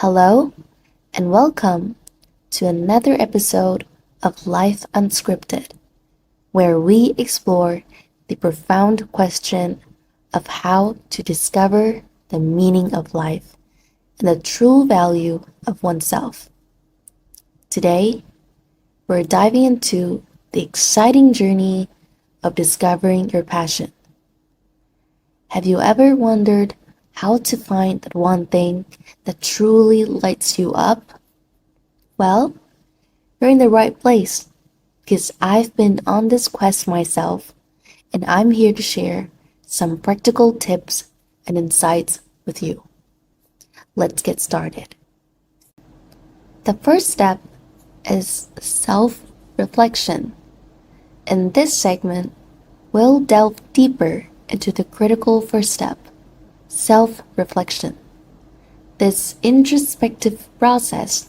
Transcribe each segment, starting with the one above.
Hello, and welcome to another episode of Life Unscripted, where we explore the profound question of how to discover the meaning of life and the true value of oneself. Today, we're diving into the exciting journey of discovering your passion. Have you ever wondered how to find that one thing that truly lights you up? Well, you're in the right place, because I've been on this quest myself, and I'm here to share some practical tips and insights with you. Let's get started. The first step is self-reflection. In this segment, we'll delve deeper into the critical first step, self-reflection. This introspective process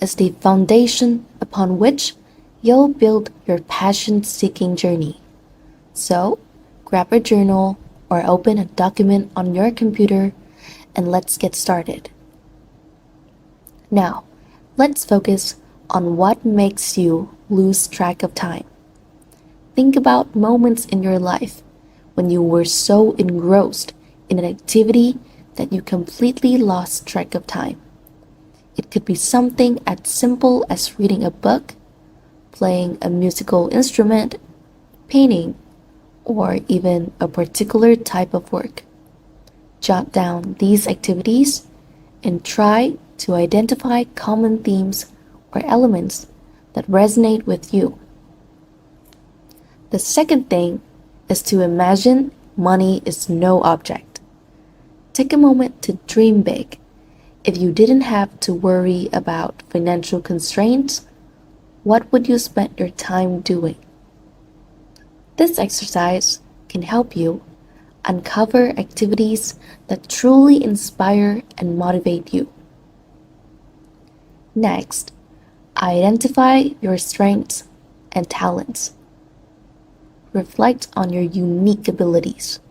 is the foundation upon which you'll build your passion-seeking journey. So, grab a journal or open a document on your computer and let's get started. Now, let's focus on what makes you lose track of time. Think about moments in your life when you were so engrossed in an activity that you completely lost track of time. It could be something as simple as reading a book, playing a musical instrument, painting, or even a particular type of work. Jot down these activities and try to identify common themes or elements that resonate with you. The second thing is to imagine money is no object. Take a moment to dream big. If you didn't have to worry about financial constraints, what would you spend your time doing? This exercise can help you uncover activities that truly inspire and motivate you. Next, identify your strengths and talents. Reflect on your unique abilities.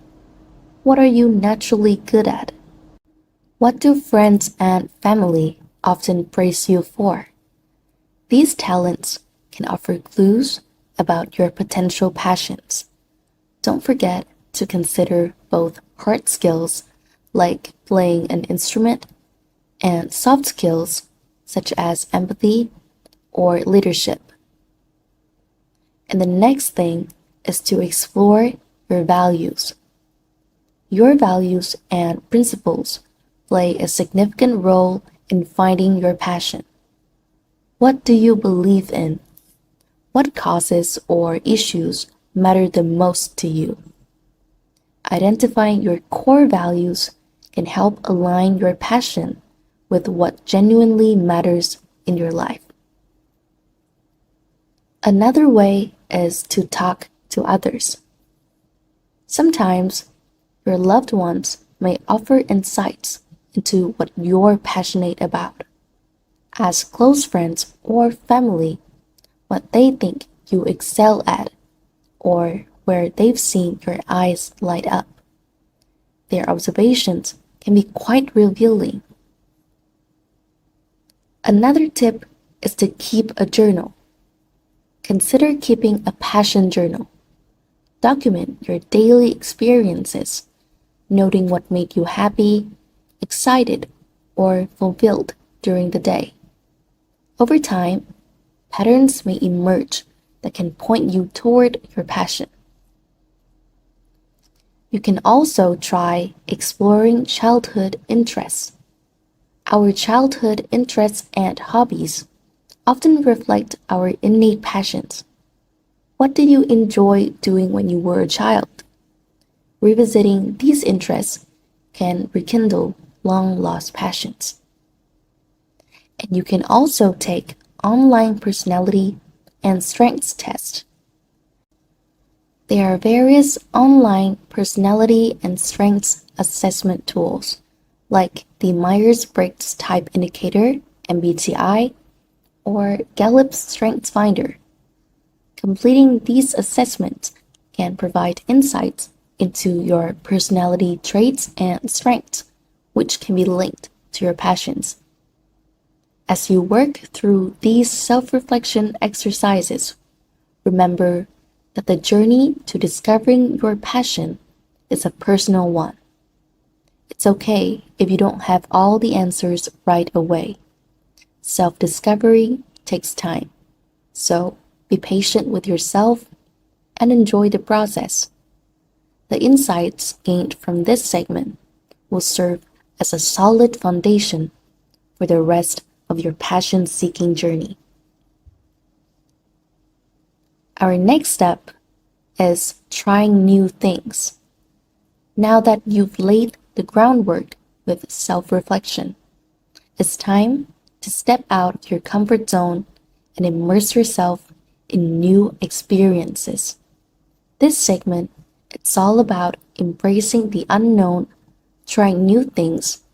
What are you naturally good at? What do friends and family often praise you for? These talents can offer clues about your potential passions. Don't forget to consider both hard skills, like playing an instrument, and soft skills, such as empathy or leadership. And the next thing is to explore your values. Your values and principles play a significant role in finding your passion. What do you believe in? What causes or issues matter the most to you? Identifying your core values can help align your passion with what genuinely matters in your life. Another way is to talk to others. Sometimes your loved ones may offer insights into what you're passionate about. Ask close friends or family what they think you excel at or where they've seen your eyes light up. Their observations can be quite revealing. Another tip is to keep a journal. Consider keeping a passion journal. Document your daily experiences, noting what made you happy, excited, or fulfilled during the day. Over time, patterns may emerge that can point you toward your passion. You can also try exploring childhood interests. Our childhood interests and hobbies often reflect our innate passions. What did you enjoy doing when you were a child? Revisiting these interests can rekindle long-lost passions. And you can also take online personality and strengths tests. There are various online personality and strengths assessment tools, like the Myers-Briggs Type Indicator, MBTI, or Gallup's Strengths Finder. Completing these assessments can provide insights into your personality traits and strengths, which can be linked to your passions. As you work through these self-reflection exercises, remember that the journey to discovering your passion is a personal one. It's okay if you don't have all the answers right away. Self-discovery takes time, so be patient with yourself and enjoy the process. The insights gained from this segment will serve as a solid foundation for the rest of your passion-seeking journey. Our next step is trying new things. Now that you've laid the groundwork with self-reflection, it's time to step out of your comfort zone and immerse yourself in new experiences. This segment, it's all about embracing the unknown, trying new things,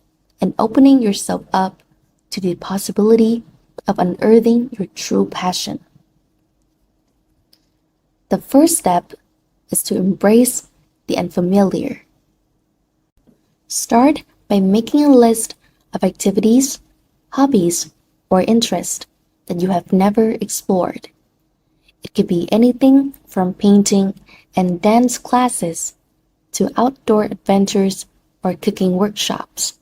and opening yourself up to the possibility of unearthing your true passion. The first step is to embrace the unfamiliar. Start by making a list of activities, hobbies, or interests that you have never explored. It could be anything from painting and dance classes to outdoor adventures or cooking workshops.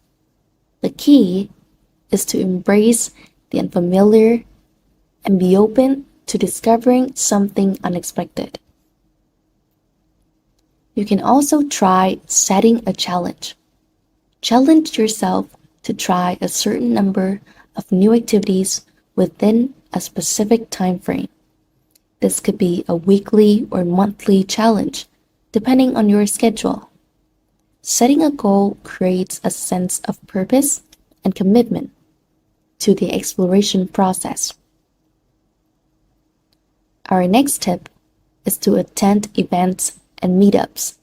The key is to embrace the unfamiliar and be open to discovering something unexpected. You can also try setting a challenge. Challenge yourself to try a certain number of new activities within a specific time frame. This could be a weekly or monthly challenge, depending on your schedule. Setting a goal creates a sense of purpose and commitment to the exploration process. Our next tip is to attend events and meetups.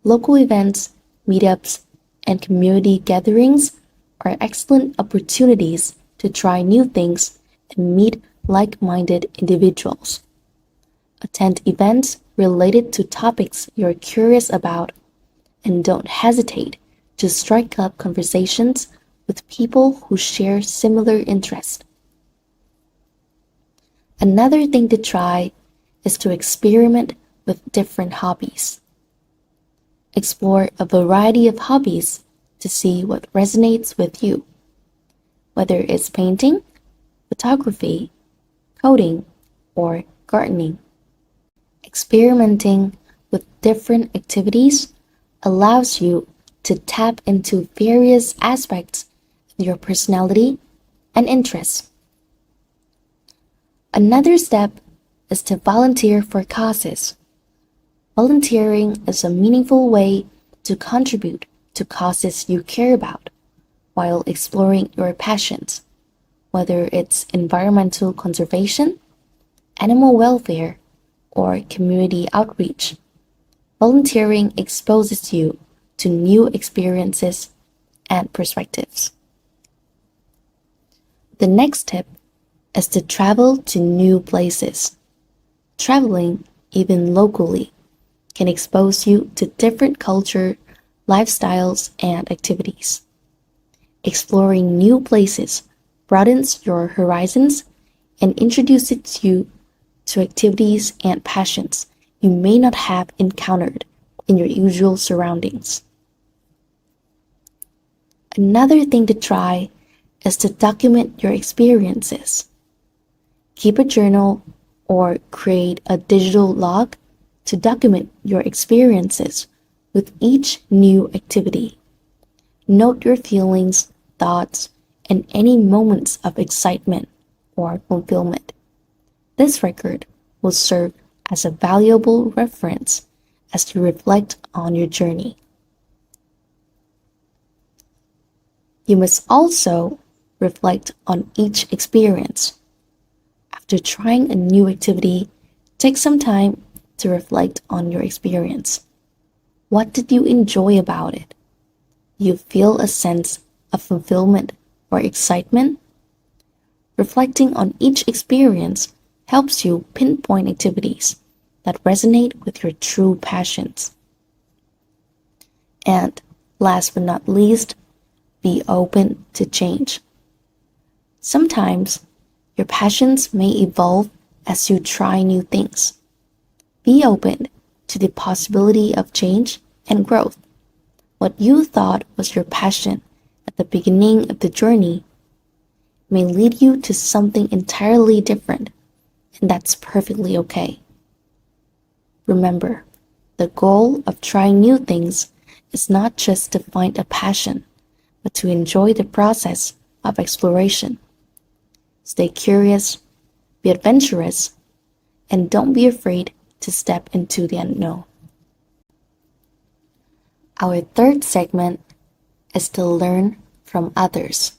Local events, meetups, and community gatherings are excellent opportunities to try new things and meet like-minded individuals. Attend events related to topics you're curious about, and don't hesitate to strike up conversations with people who share similar interests. Another thing to try is to experiment with different hobbies. Explore a variety of hobbies to see what resonates with you, whether it's painting, photography, coding, or gardening. Experimenting with different activities allows you to tap into various aspects of your personality and interests. Another step is to volunteer for causes. Volunteering is a meaningful way to contribute to causes you care about while exploring your passions, whether it's environmental conservation, animal welfare, or community outreach. Volunteering exposes you to new experiences and perspectives. The next tip is to travel to new places. Traveling, even locally, can expose you to different culture, lifestyles, and activities. Exploring new places broadens your horizons and introduces you to activities and passions you may not have encountered in your usual surroundings. Another thing to try is to document your experiences. Keep a journal or create a digital log to document your experiences with each new activity. Note your feelings, thoughts, and any moments of excitement or fulfillment. This record will serve as a valuable reference as you reflect on your journey. You must also reflect on each experience. After trying a new activity, take some time to reflect on your experience. What did you enjoy about it? You feel a sense of fulfillment or excitement? Reflecting on each experience helps you pinpoint activities that resonate with your true passions. And last but not least, be open to change. Sometimes, your passions may evolve as you try new things. Be open to the possibility of change and growth. What you thought was your passion at the beginning of the journey may lead you to something entirely different, and that's perfectly okay. Remember, the goal of trying new things is not just to find a passion, but to enjoy the process of exploration. Stay curious, be adventurous, and don't be afraid to step into the unknown. Our third segment is to learn from others.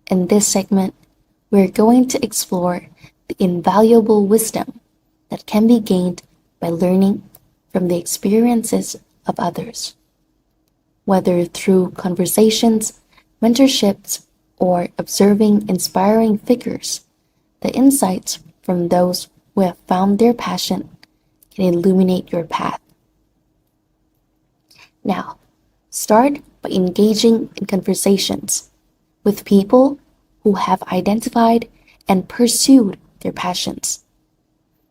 In this segment, we're going to explore the invaluable wisdom that can be gained by learning from the experiences of others. Whether through conversations, mentorships, or observing inspiring figures, the insights from those who have found their passion can illuminate your path. Now, start by engaging in conversations with people who have identified and pursued their passions.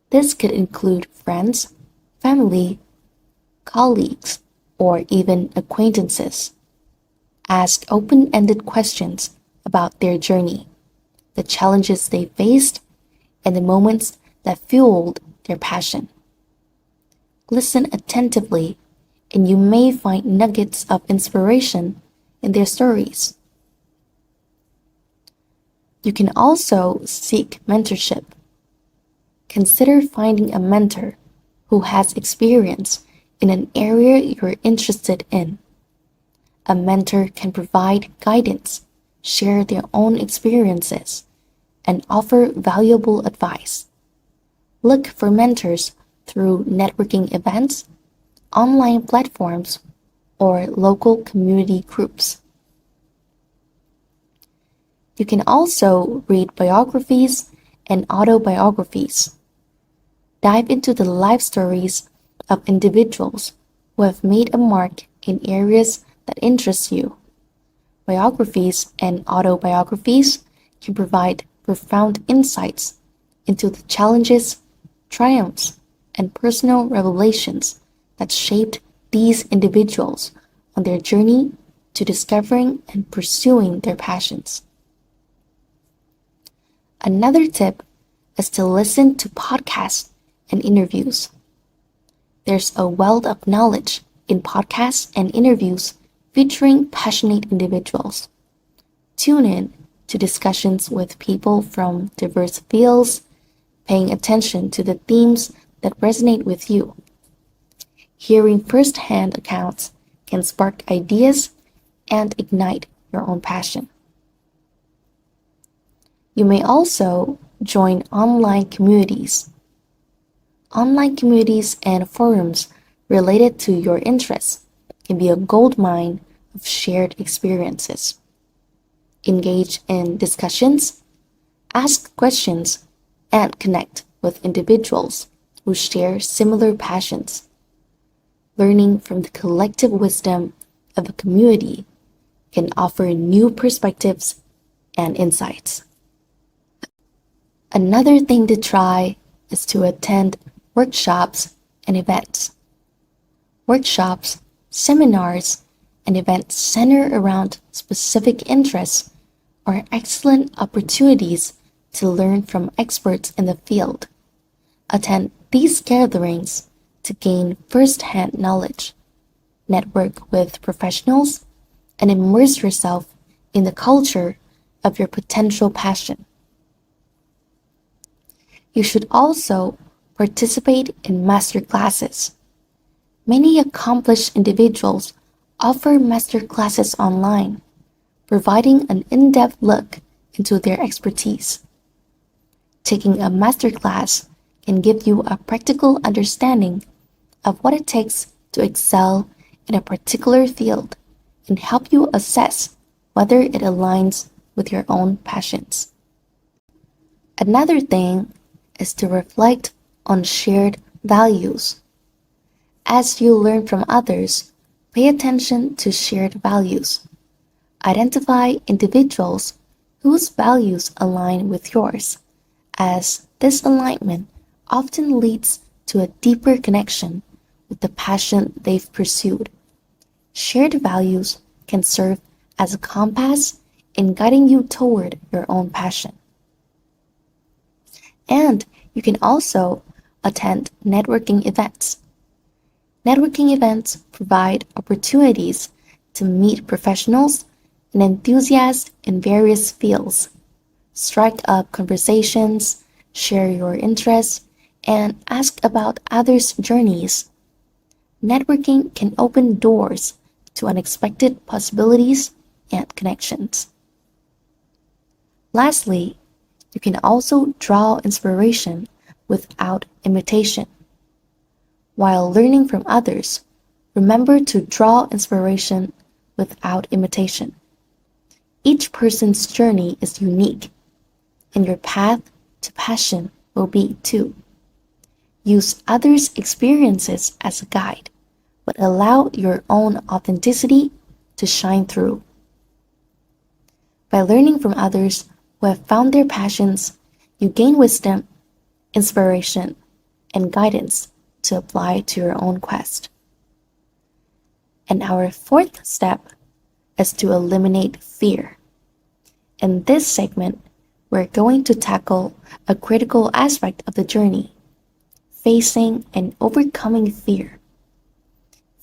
This could include friends, family, colleagues, or even acquaintances. Ask open-ended questions about their journey, the challenges they faced, and the moments that fueled their passion. Listen attentively, and you may find nuggets of inspiration in their stories. You can also seek mentorship. Consider finding a mentor who has experience in an area you're interested in. A mentor can provide guidance, share their own experiences, and offer valuable advice. Look for mentors through networking events, online platforms, or local community groups. You can also read biographies and autobiographies. Dive into the life stories of individuals who have made a mark in areas that interest you. Biographies and autobiographies can provide profound insights into the challenges, triumphs, and personal revelations that shaped these individuals on their journey to discovering and pursuing their passions. Another tip is to listen to podcasts and interviews. There's a wealth of knowledge in podcasts and interviews featuring passionate individuals. Tune in to discussions with people from diverse fields, paying attention to the themes that resonate with you. Hearing first-hand accounts can spark ideas and ignite your own passion. You may also join online communities. Online communities and forums related to your interests can be a goldmine of shared experiences. Engage in discussions, ask questions, and connect with individuals who share similar passions. Learning from the collective wisdom of a community can offer new perspectives and insights. Another thing to try is to attend workshops and events. Workshops, seminars, and events centered around specific interests are excellent opportunities to learn from experts in the field. Attend these gatherings to gain first-hand knowledge, network with professionals, and immerse yourself in the culture of your potential passion. You should also participate in master classes. Many accomplished individuals offer master classes online, providing an in-depth look into their expertise. Taking a master class can give you a practical understanding of what it takes to excel in a particular field and help you assess whether it aligns with your own passions. Another thing is to reflect on shared values. As you learn from others, pay attention to shared values. Identify individuals whose values align with yours, as this alignment often leads to a deeper connection with the passion they've pursued. Shared values can serve as a compass in guiding you toward your own passion. And you can also attend networking events. Networking events provide opportunities to meet professionals and enthusiasts in various fields, strike up conversations, share your interests, and ask about others' journeys. Networking can open doors to unexpected possibilities and connections. Lastly, you can also draw inspiration without imitation. While learning from others, remember to draw inspiration without imitation. Each person's journey is unique, and your path to passion will be too. Use others' experiences as a guide, but allow your own authenticity to shine through. By learning from others who have found their passions, you gain wisdom, inspiration, and guidance to apply to your own quest. And our fourth step is to eliminate fear. In this segment, we're going to tackle a critical aspect of the journey, facing and overcoming fear.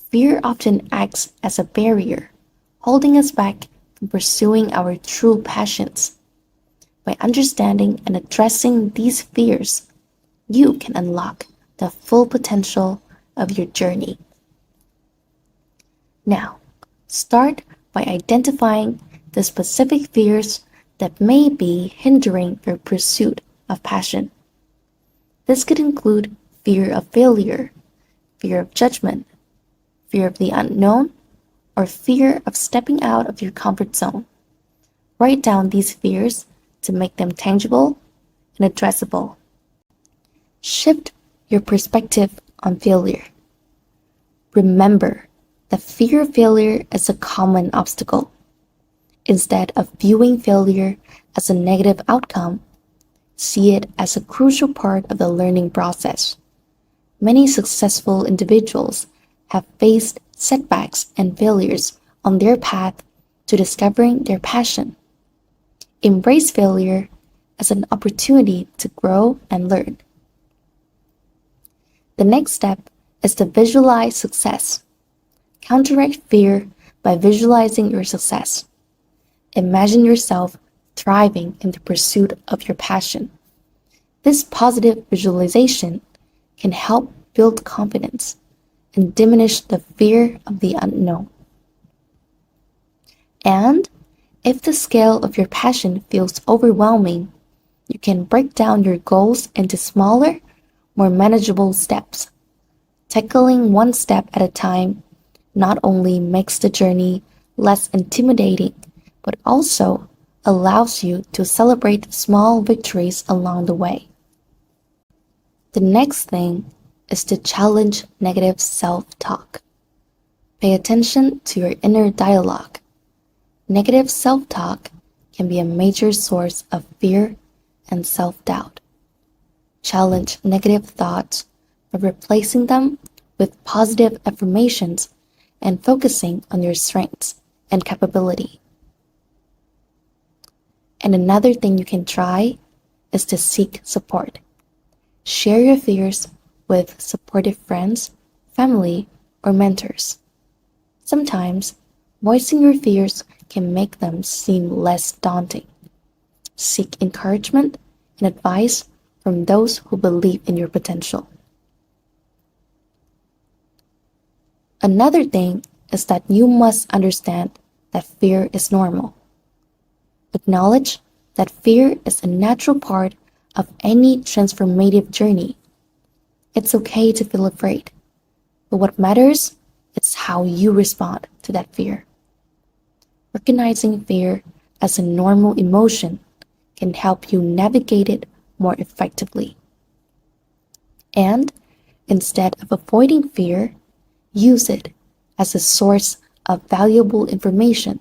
Fear often acts as a barrier, holding us back from pursuing our true passions. By understanding and addressing these fears, you can unlock the full potential of your journey. Now, start by identifying the specific fears that may be hindering your pursuit of passion. This could include fear of failure, fear of judgment, fear of the unknown, or fear of stepping out of your comfort zone. Write down these fears to make them tangible and addressable. Shift your perspective on failure. Remember that fear of failure is a common obstacle. Instead of viewing failure as a negative outcome, see it as a crucial part of the learning process. Many successful individuals have faced setbacks and failures on their path to discovering their passion. Embrace failure as an opportunity to grow and learn. The next step is to visualize success. Counteract fear by visualizing your success. Imagine yourself thriving in the pursuit of your passion. This positive visualization can help build confidence and diminish the fear of the unknown. And if the scale of your passion feels overwhelming, you can break down your goals into smaller, more manageable steps. Tackling one step at a time not only makes the journey less intimidating, but also allows you to celebrate small victories along the way. The next thing is to challenge negative self-talk. Pay attention to your inner dialogue. Negative self-talk can be a major source of fear and self-doubt. Challenge negative thoughts by replacing them with positive affirmations and focusing on your strengths and capability. And another thing you can try is to seek support. Share your fears with supportive friends, family, or mentors. Sometimes, voicing your fears can make them seem less daunting. Seek encouragement and advice from those who believe in your potential. Another thing is that you must understand that fear is normal. Acknowledge that fear is a natural part of any transformative journey. It's okay to feel afraid, but what matters is how you respond to that fear. Recognizing fear as a normal emotion can help you navigate it more effectively. And instead of avoiding fear, use it as a source of valuable information.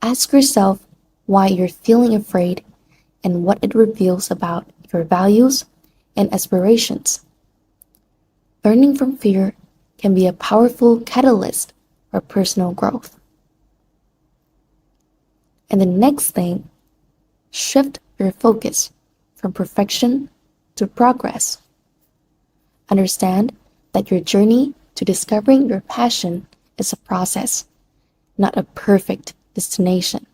Ask yourself why you're feeling afraid, and what it reveals about your values and aspirations. Learning from fear can be a powerful catalyst for personal growth. And the next thing, shift your focus from perfection to progress. Understand that your journey to discovering your passion is a process, not a perfect destination.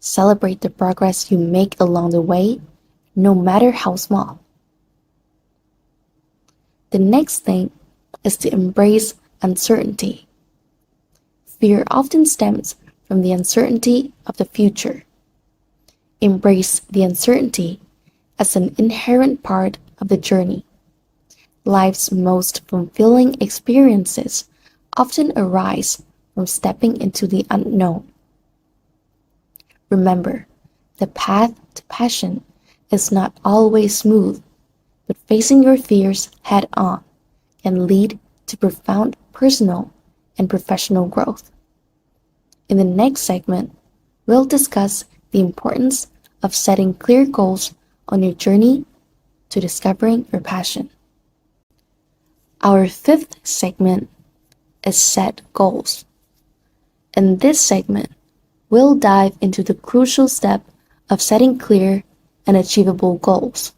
Celebrate the progress you make along the way, no matter how small. The next thing is to embrace uncertainty. Fear often stems from the uncertainty of the future. Embrace the uncertainty as an inherent part of the journey. Life's most fulfilling experiences often arise from stepping into the unknown. Remember, the path to passion is not always smooth, but facing your fears head on can lead to profound personal and professional growth. In the next segment, we'll discuss the importance of setting clear goals on your journey to discovering your passion. Our fifth segment is set goals. In this segment, we'll dive into the crucial step of setting clear and achievable goals.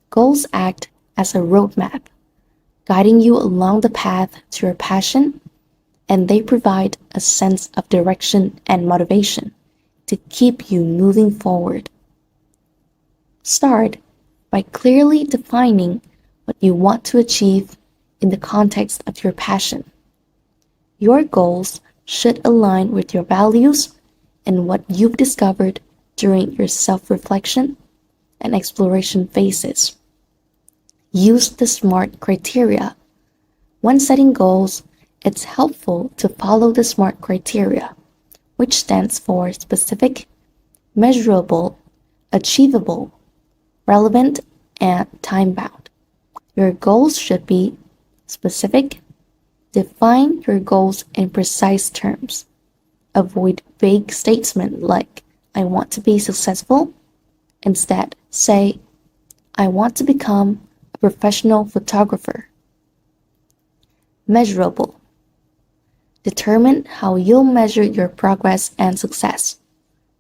Goals act as a roadmap, guiding you along the path to your passion, and they provide a sense of direction and motivation to keep you moving forward. Start by clearly defining what you want to achieve in the context of your passion. Your goals should align with your values and what you've discovered during your self-reflection and exploration phases. Use the SMART criteria. When setting goals, it's helpful to follow the SMART criteria, which stands for specific, measurable, achievable, relevant, and time-bound. Your goals should be specific. Define your goals in precise terms. Avoid vague statements like, I want to be successful. Instead, say, I want to become a professional photographer. Measurable. Determine how you'll measure your progress and success.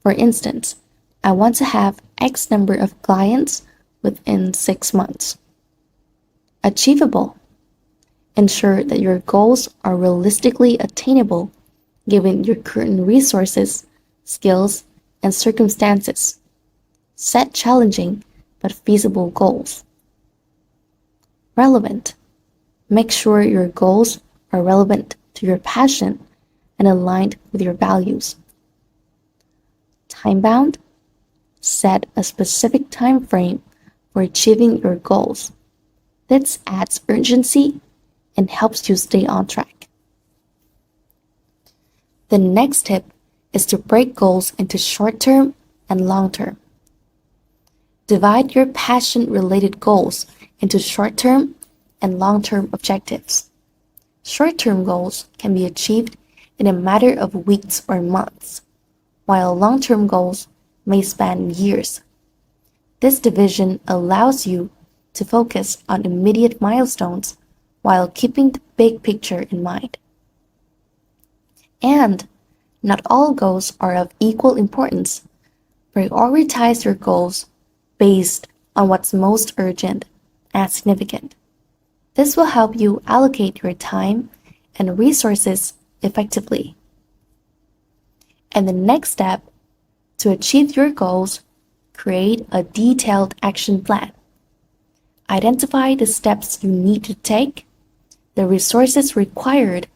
For instance, I want to have X number of clients within 6 months. Achievable. Ensure that your goals are realistically attainable given your current resources, skills, and circumstances. Set challenging but feasible goals. Relevant. Make sure your goals are relevant to your passion and aligned with your values. Time-bound. Set a specific time frame for achieving your goals. This adds urgency and helps you stay on track. The next tip is to break goals into short-term and long-term. Divide your passion-related goals into short-term and long-term objectives. Short-term goals can be achieved in a matter of weeks or months, while long-term goals may span years. This division allows you to focus on immediate milestones while keeping the big picture in mind. And not all goals are of equal importance. Prioritize your goals based on what's most urgent and significant. This will help you allocate your time and resources effectively. And the next step, to achieve your goals, create a detailed action plan. Identify the steps you need to take, the resources required,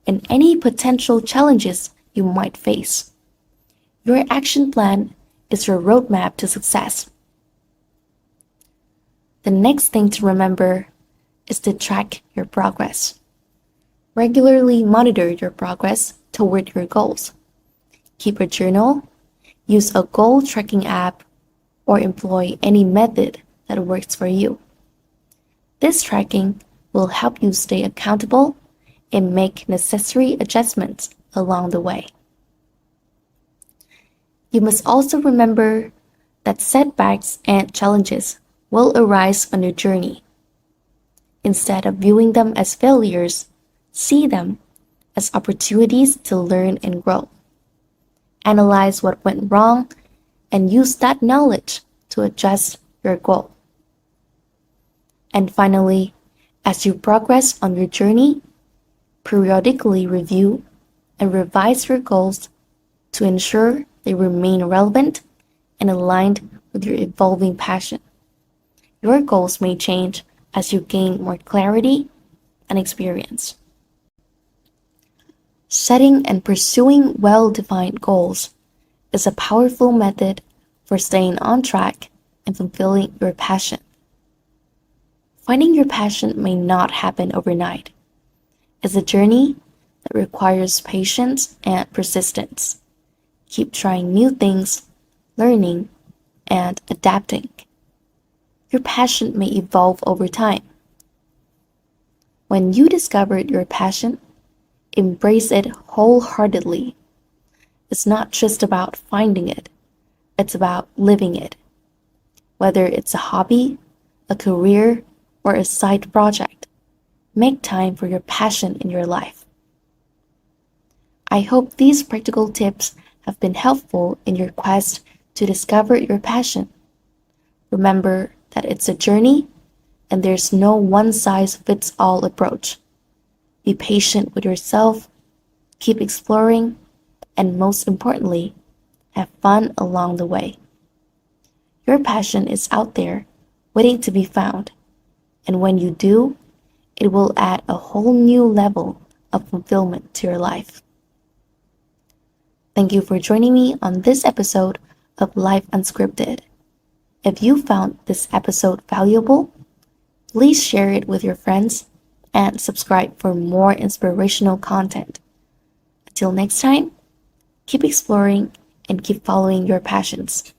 and any potential challenges you might face. Your action plan is your roadmap to success. The next thing to remember is to track your progress. Regularly monitor your progress toward your goals. Keep a journal, use a goal tracking app, or employ any method that works for you. This tracking will help you stay accountable and make necessary adjustments along the way. You must also remember that setbacks and challenges will arise on your journey. Instead of viewing them as failures, see them as opportunities to learn and grow. Analyze what went wrong and use that knowledge to adjust your goal. And finally, as you progress on your journey, periodically review and revise your goals to ensure they remain relevant and aligned with your evolving passion. Your goals may change as you gain more clarity and experience. Setting and pursuing well-defined goals is a powerful method for staying on track and fulfilling your passion. Finding your passion may not happen overnight. It's a journey that requires patience and persistence. Keep trying new things, learning, and adapting. Your passion may evolve over time. When you discovered your passion, embrace it wholeheartedly. It's not just about finding it, it's about living it. Whether it's a hobby, a career, or a side project, make time for your passion in your life. I hope these practical tips have been helpful in your quest to discover your passion. Remember that it's a journey and there's no one-size-fits-all approach. Be patient with yourself, keep exploring, and most importantly, have fun along the way. Your passion is out there, waiting to be found, and when you do, it will add a whole new level of fulfillment to your life. Thank you for joining me on this episode of Life Unscripted. If you found this episode valuable, please share it with your friends and subscribe for more inspirational content. Until next time, keep exploring and keep following your passions.